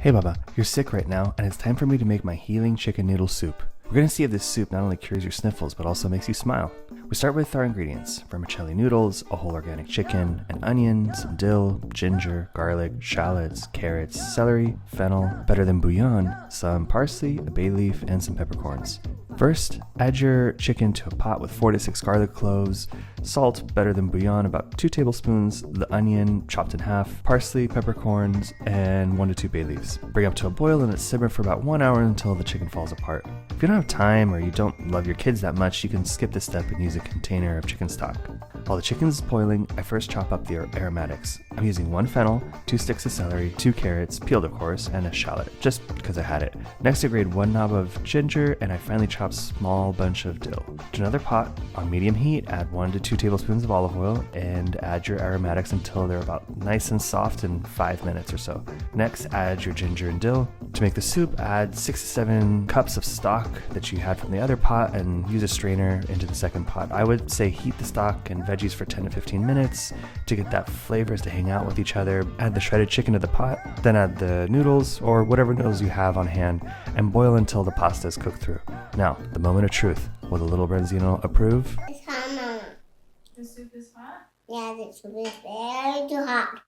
Hey Baba, you're sick right now, and it's time for me to make my healing chicken noodle soup. We're gonna see if this soup not only cures your sniffles, but also makes you smile. We start with our ingredients: vermicelli noodles, a whole organic chicken, an onion, some dill, ginger, garlic, shallots, carrots, celery, fennel, better than bouillon, some parsley, a bay leaf, and some peppercorns. First, add your chicken to a pot with 4 to 6 garlic cloves, salt, better than bouillon, about 2 tablespoons, the onion chopped in half, parsley, peppercorns, and 1 to 2 bay leaves. Bring up to a boil and let simmer for about 1 hour until the chicken falls apart. If you don't have time or you don't love your kids that much, you can skip this step and use a container of chicken stock. While the chicken is boiling, I first chop up the aromatics. I'm using 1 fennel, 2 sticks of celery, 2 carrots, peeled of course, and a shallot, just because I had it. Next I grate 1 knob of ginger, and I finally chop small bunch of dill. To another pot, on medium heat, add 1 to 2 tablespoons of olive oil, and add your aromatics until they're about nice and soft in 5 minutes or so. Next, add your ginger and dill. To make the soup, add 6 to 7 cups of stock that you had from the other pot, and use a strainer into the second pot. I would say heat the stock and veggies for 10 to 15 minutes to get that flavors to hang out with each other. Add the shredded chicken to the pot, then add the noodles or whatever noodles you have on hand, and boil until the pasta is cooked through. Now, the moment of truth. Will the little Branzino approve? It's hot, Mama. The soup is hot? Yeah, the soup is very too hot.